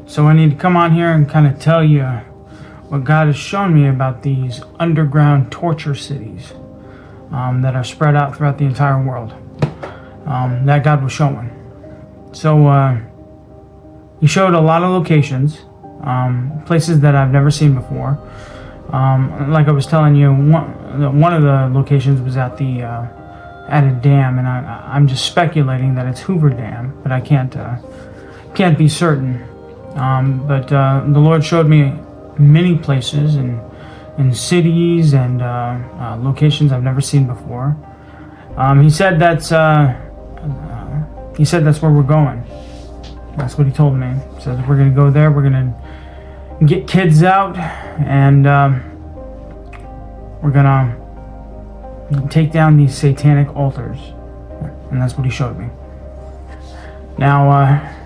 So I need to come on here and kind of tell you what God has shown me about these underground torture cities that are spread out throughout the entire world. That God was showing. So He showed a lot of locations, places that I've never seen before. Like I was telling you, one of the locations was at a dam, and I'm just speculating that it's Hoover Dam, but I can't be certain. But the Lord showed me many places and cities and locations I've never seen before. He said that's where we're going. That's what He told me. He says we're going to go there. We're going to get kids out, and we're going to take down these satanic altars. And that's what He showed me. Now,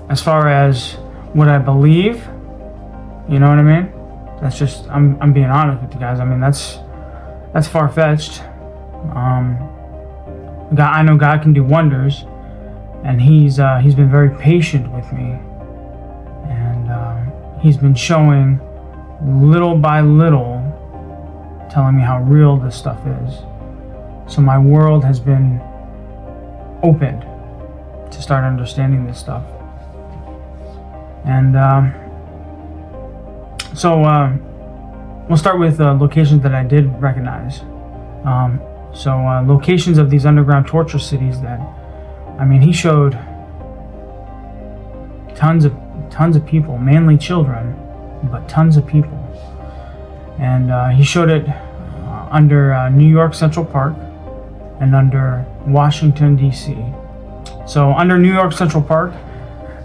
as far as what I believe, you know what I mean? That's just, I'm being honest with you guys. I mean, that's far-fetched. I know God can do wonders, and He's been very patient with me, and He's been showing little by little, telling me how real this stuff is. So my world has been opened to start understanding this stuff. And so we'll start with locations that I did recognize. Locations of these underground torture cities that, I mean, He showed tons of people, mainly children, but tons of people. And He showed it under New York Central Park and under Washington, D.C. So under New York Central Park,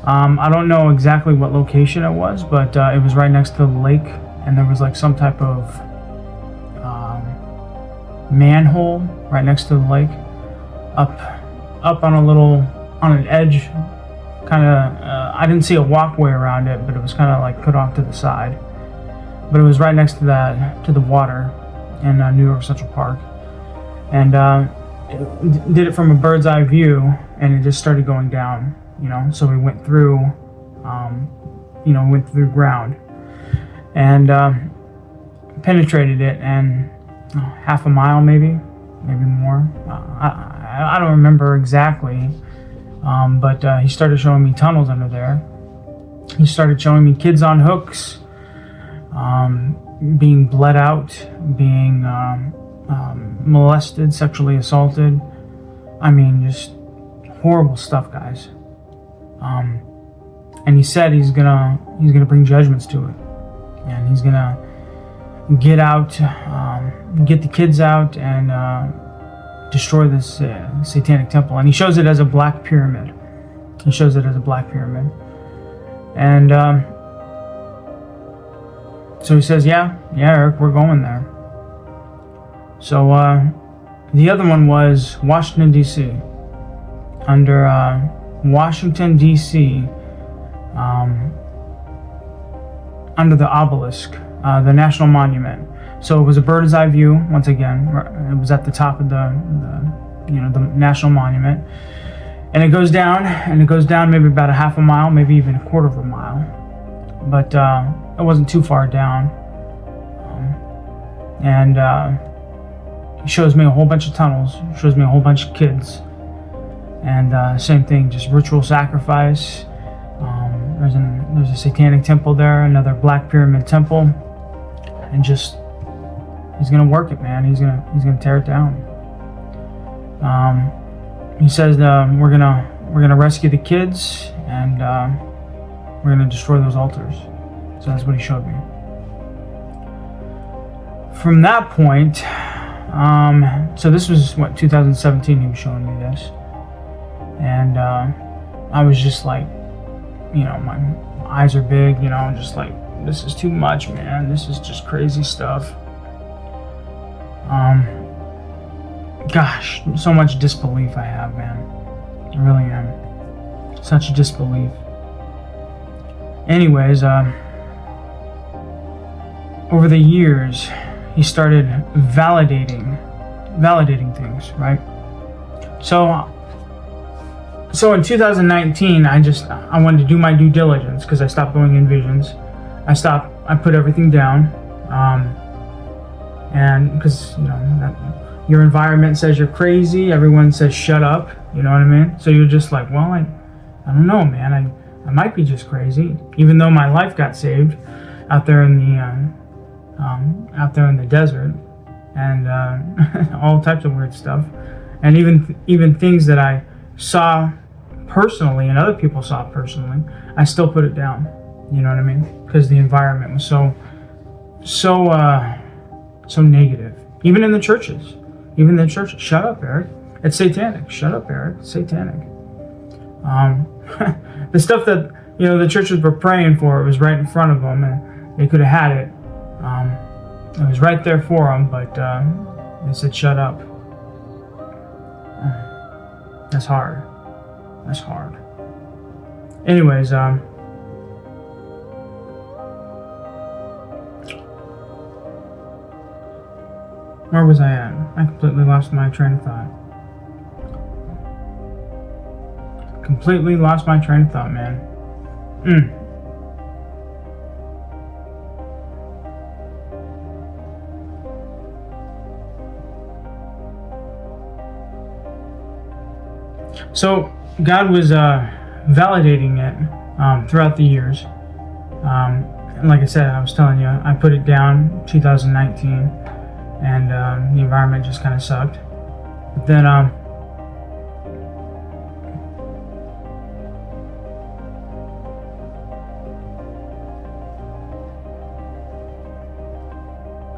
I don't know exactly what location it was, but it was right next to the lake, and there was like some type of manhole right next to the lake, up on an edge, kind of. I didn't see a walkway around it, but it was kind of like put off to the side. But it was right next to the water in New York Central Park, and it did it from a bird's eye view, and it just started going down. So we went through, ground, and penetrated it, and half a mile, maybe more. I don't remember exactly, but He started showing me tunnels under there. He started showing me kids on hooks, being bled out, being molested, sexually assaulted. I mean, just horrible stuff, guys. And He said He's gonna bring judgments to it, and He's gonna get the kids out and destroy this satanic temple. And He shows it as a black pyramid. And so He says, yeah, Eric, we're going there. So the other one was Washington, D.C. Under Washington, D.C., under the obelisk, the National Monument. So it was a bird's eye view, once again. It was at the top of the National Monument. And it goes down maybe about a half a mile, maybe even a quarter of a mile. But it wasn't too far down. He shows me a whole bunch of tunnels, shows me a whole bunch of kids. And same thing, just ritual sacrifice. There's a satanic temple there, another black pyramid temple, and just He's gonna work it, man. He's gonna tear it down. He says we're gonna rescue the kids, and we're gonna destroy those altars. So that's what He showed me. From that point, so this was 2017. He was showing me this. And I was just like, my eyes are big, just like, this is too much, man. This is just crazy stuff. Gosh, so much disbelief I have, man. I really am. Such disbelief. Anyways, over the years, He started validating things, right? So So in 2019, I wanted to do my due diligence because I stopped going in visions. I put everything down, and because your environment says you're crazy, everyone says shut up. You know what I mean? So you're just like, well, I don't know, man. I might be just crazy, even though my life got saved out there in the desert, and all types of weird stuff, and even things that I saw personally and other people saw personally, I still put it down. You know what I mean? Because the environment was so negative. Even in the churches. Shut up, Eric. It's satanic. Shut up, Eric. It's satanic. The stuff that the churches were praying for, it was right in front of them, and they could have had it. It was right there for them, but they said shut up. That's hard. That's hard. Anyways, where was I at? I completely lost my train of thought. Completely lost my train of thought, man. So God was validating it throughout the years. And like I said, I was telling you, I put it down 2019, and the environment just kind of sucked. But then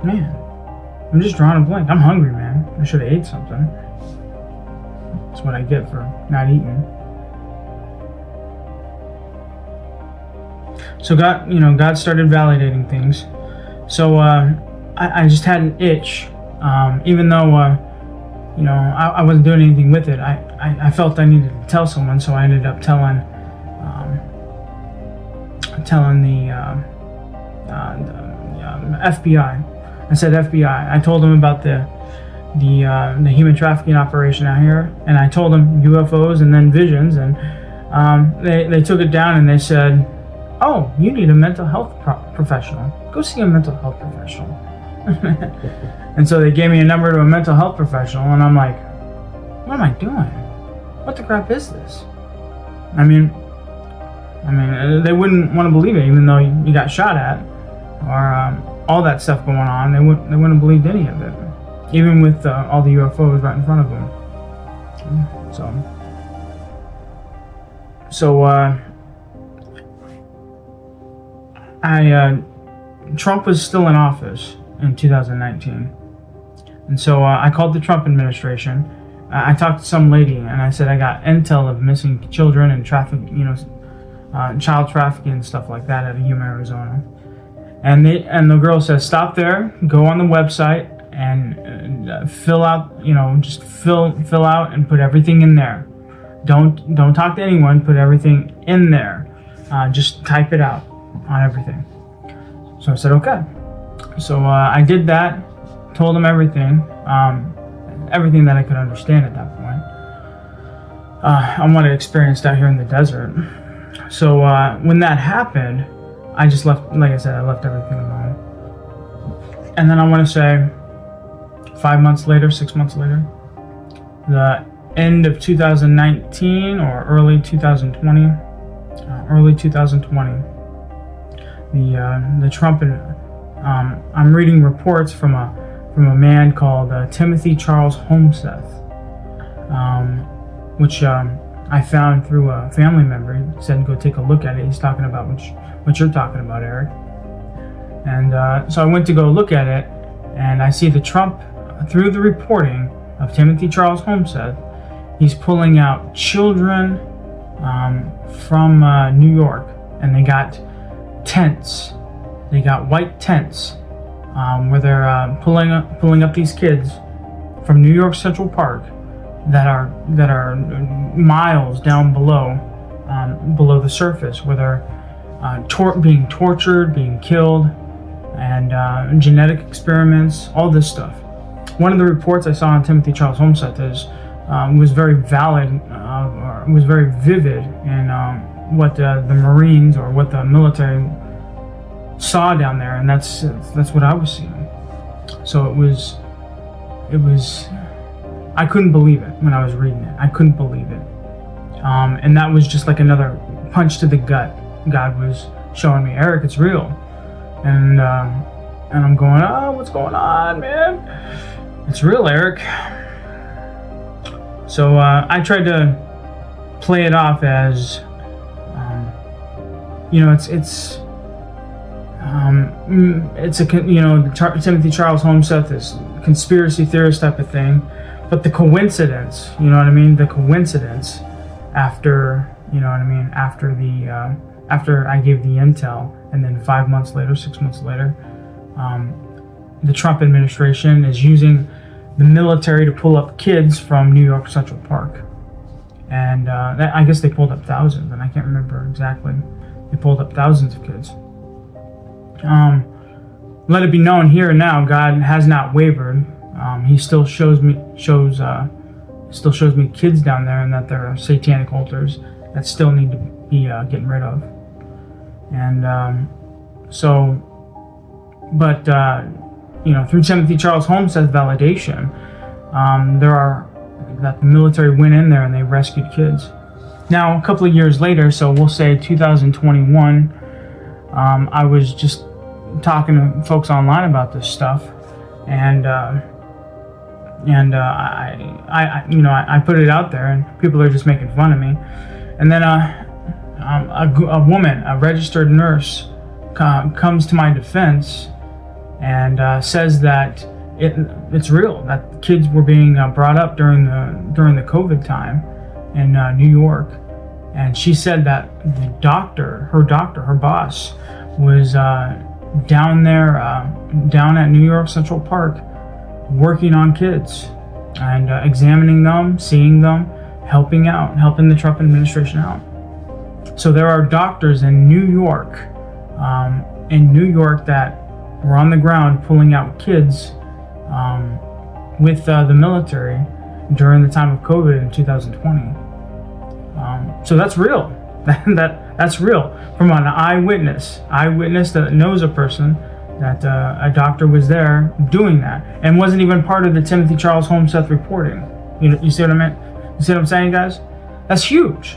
man, I'm just drawing a blank. I'm hungry, man. I should have ate something. That's what I get for not eating. So God started validating things. So I just had an itch, even though I wasn't doing anything with it. I felt I needed to tell someone, so I ended up telling the FBI. I said FBI. I told them about the human trafficking operation out here, and I told them UFOs and then visions, and they took it down and they said, "Oh, you need a mental health professional. Go see a mental health professional." And so they gave me a number to a mental health professional, and I'm like, "What am I doing? What the crap is this?" I mean, they wouldn't want to believe it, even though you got shot at, or all that stuff going on. They wouldn't have believed any of it, even with all the UFOs right in front of them. Trump was still in office in 2019, and so I called the Trump administration. I talked to some lady, and I said I got intel of missing children and child trafficking and stuff like that out of Yuma, Arizona. And the girl says, stop there, go on the website, and fill out, just fill out and put everything in there. Don't talk to anyone. Put everything in there. Just type it out on everything. So I said, okay. So I did that. Told them everything. Everything that I could understand at that point. On what I experienced out here in the desert. So when that happened, I just left. Like I said, I left everything alone. And then I want to say 5 months later, 6 months later, the end of 2019 or early 2020, the Trump and I'm reading reports from a man called Timothy Charles Holmseth, which I found through a family member. He said go take a look at it. He's talking about what you're talking about, Eric. And so I went to go look at it, and I see the Trump, through the reporting of Timothy Charles Holmseth, he's pulling out children from New York, and they got tents. They got white tents where they're pulling up these kids from New York Central Park that are miles down below the surface, where they're being tortured, being killed, and genetic experiments, all this stuff. One of the reports I saw on Timothy Charles Holmseth was very valid, was very vivid in what the Marines or what the military saw down there, and that's what I was seeing. So it was I couldn't believe it when I was reading it. I couldn't believe it, and that was just like another punch to the gut. God was showing me, Eric, it's real, and I'm going, oh, what's going on, man? It's real, Eric. So I tried to play it off as, Timothy Charles Holmseth is conspiracy theorist type of thing, but the coincidence, the coincidence after, after I gave the intel, and then 6 months later, the Trump administration is using the military to pull up kids from New York Central Park. And I guess they pulled up thousands, and I can't remember exactly. They pulled up thousands of kids. Let it be known here and now, God has not wavered. He still shows me kids down there, and that there are satanic altars that still need to be getting rid of. And through Timothy Charles Holmseth validation, that the military went in there and they rescued kids. Now, a couple of years later, so we'll say 2021, I was just talking to folks online about this stuff, and I put it out there, and people are just making fun of me. And then a woman, a registered nurse, comes to my defense and says that it's real, that kids were being brought up during the COVID time in New York, and she said that the her boss, was down at New York Central Park, working on kids and examining them, seeing them, helping the Trump administration out. So there are doctors in New York that were on the ground pulling out kids with the military during the time of COVID in 2020. So that's real. That's real from an eyewitness that knows a person, that a doctor was there doing that and wasn't even part of the Timothy Charles Holmseth reporting. You see what I meant? You see what I'm saying, guys? That's huge.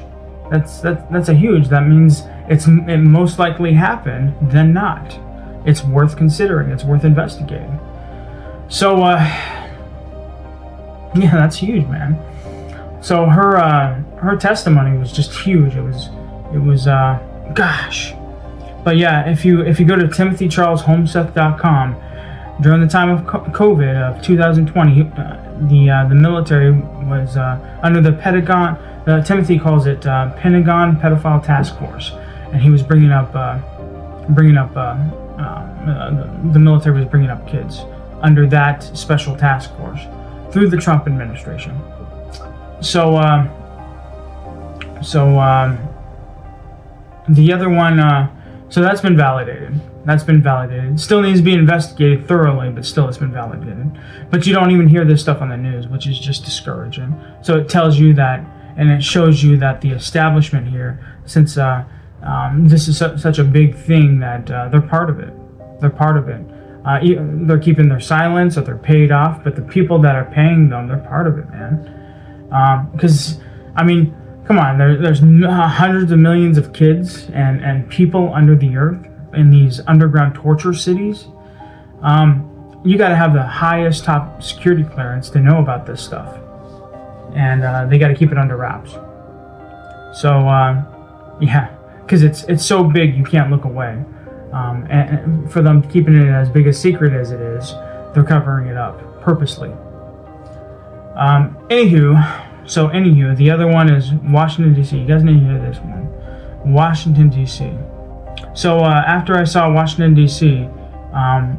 That's a huge. That means it most likely happened than not. It's worth considering. It's worth investigating. So that's huge, man. So her testimony was just huge. It was gosh. But yeah, if you go to timothycharleshomseth.com, during the time of COVID of 2020, the military was under the Pentagon. Timothy calls it Pentagon Pedophile Task Force, and he was the military was bringing up kids under that special task force through the Trump administration. So the other one, so that's been validated. Still needs to be investigated thoroughly, but still it's been validated. But you don't even hear this stuff on the news, which is just discouraging. So it tells you that, and it shows you that the establishment here, since this is such a big thing, that they're part of it. They're keeping their silence, or they're paid off, but the people that are paying them, they're part of it, man. Because, come on, there's hundreds of millions of kids and people under the earth in these underground torture cities. You got to have the highest top security clearance to know about this stuff, and they got to keep it under wraps. So because it's so big you can't look away. And for them keeping it as big a secret as it is, they're covering it up purposely. Anywho, the other one is Washington, D.C. You guys need to hear this one. Washington, D.C. So after I saw Washington, D.C.,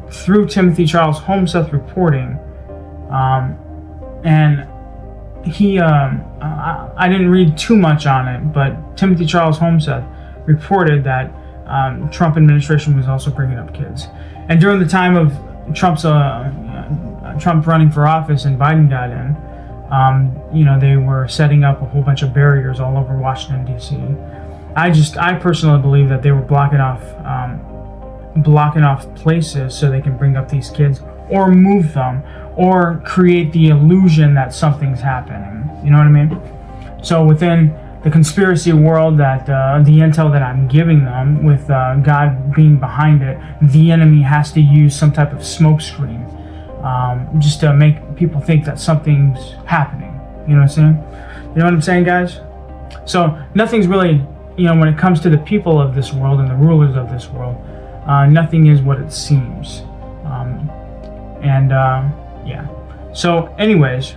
through Timothy Charles Holmseth reporting, and he, I didn't read too much on it, but Timothy Charles Holmseth reported that Trump administration was also bringing up kids. And during the time of Trump running for office and Biden got in, They were setting up a whole bunch of barriers all over Washington, D.C. I personally believe that they were blocking off places so they can bring up these kids or move them or create the illusion that something's happening. You know what I mean? So within the conspiracy world, that the intel that I'm giving them, with God being behind it, the enemy has to use some type of smokescreen just to make people think that something's happening. You know what I'm saying? You know what I'm saying, guys? So nothing's really, when it comes to the people of this world and the rulers of this world, nothing is what it seems. Yeah. So anyways,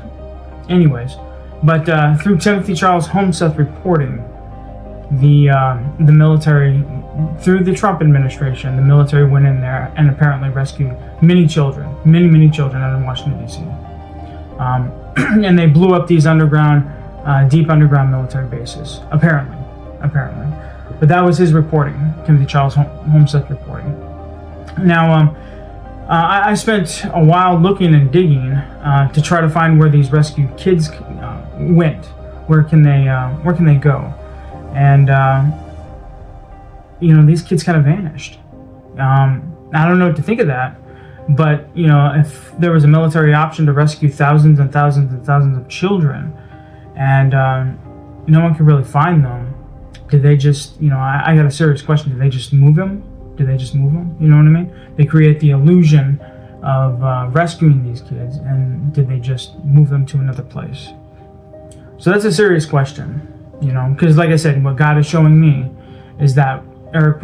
but through Timothy Charles Holmseth reporting, the military, through the Trump administration, the military went in there and apparently rescued many children out of Washington, D.C. And they blew up these deep underground military bases, apparently. But that was his reporting, Timothy Charles Holmseth reporting. Now, I spent a while looking and digging to try to find where these rescued kids went. Where can they go? And these kids kind of vanished. I don't know what to think of that. But if there was a military option to rescue thousands and thousands and thousands of children, and no one could really find them, did they just? I got a serious question. Did they just move them? You know what I mean? They create the illusion of rescuing these kids, and did they just move them to another place? So that's a serious question, because like I said, what God is showing me is that Eric,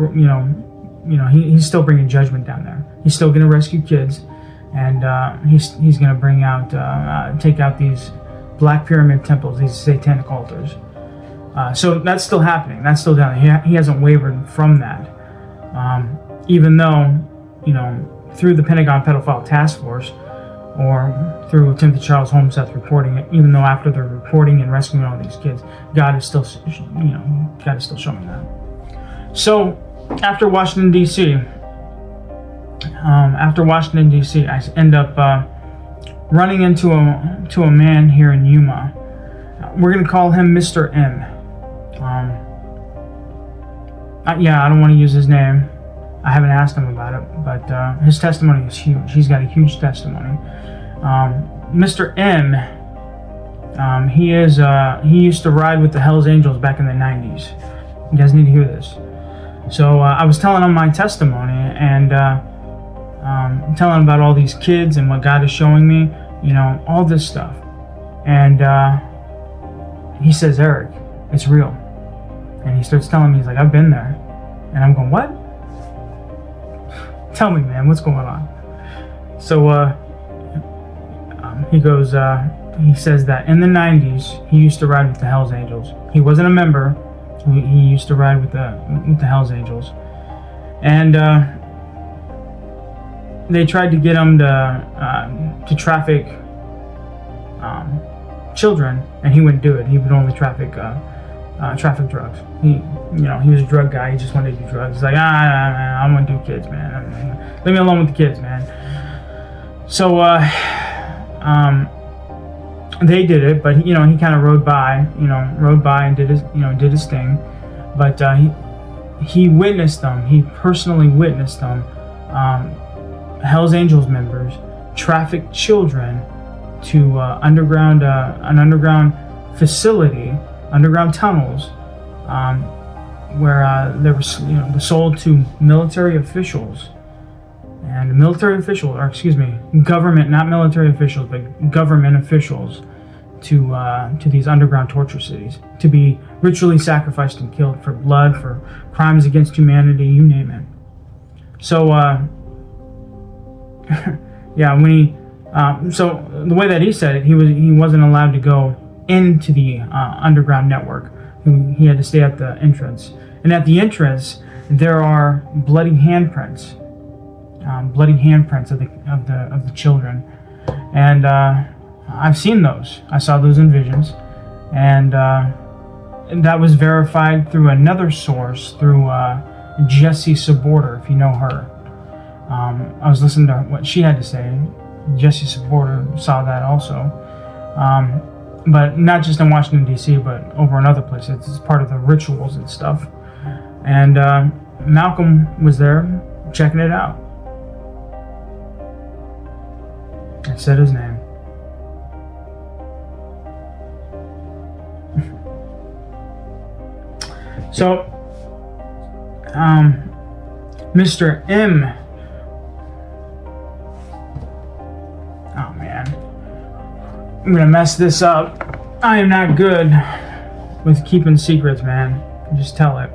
he's still bringing judgment down there. He's still going to rescue kids, and he's going to take out these Black Pyramid temples, these satanic altars. So that's still happening. That's still down there. He hasn't wavered from that. Even though, through the Pentagon Pedophile Task Force, or through Timothy Charles Holmseth reporting it, even though after they're reporting and rescuing all these kids, God is still showing that. So after Washington, D.C., I end up running into a man here in Yuma. We're gonna call him Mr. M. I don't want to use his name. I haven't asked him about it, but his testimony is huge. He's got a huge testimony. Mr. M, he used to ride with the Hells Angels back in the 90s. You guys need to hear this. So I was telling him my testimony, and telling him about all these kids and what God is showing me, all this stuff. And he says, "Eric, it's real." And he starts telling me, he's like, "I've been there." And I'm going, "What? Tell me, man, what's going on?" So he says that in the 90s, he used to ride with the Hells Angels. He wasn't a member. He used to ride with the Hells Angels. And they tried to get him to traffic children, and he wouldn't do it. He would only traffic drugs. He was a drug guy. He just wanted to do drugs. He's like, I want to do kids, man. Leave me alone with the kids, man. So they did it, but he kind of rode by and did his thing. But he witnessed them. He personally witnessed them. Hell's Angels members traffic children to an underground facility, underground tunnels, where they were sold to military officials. And government, not military officials, but government officials, to these underground torture cities, to be ritually sacrificed and killed for blood, for crimes against humanity, you name it. So, so the way that he said it, he wasn't allowed to go into the underground network. He had to stay at the entrance, and at the entrance there are bloody handprints of the children, and I've seen those. I saw those in visions, and that was verified through another source, through Jessie Saborder, if you know her. I was listening to what she had to say. Jessie Saborder saw that also. but not just in Washington, D.C., but over in other places. It's part of the rituals and stuff. And Malcolm was there checking it out. I said his name. So, Mr. M. Oh man, I'm gonna mess this up. I am not good with keeping secrets, man. Just tell it.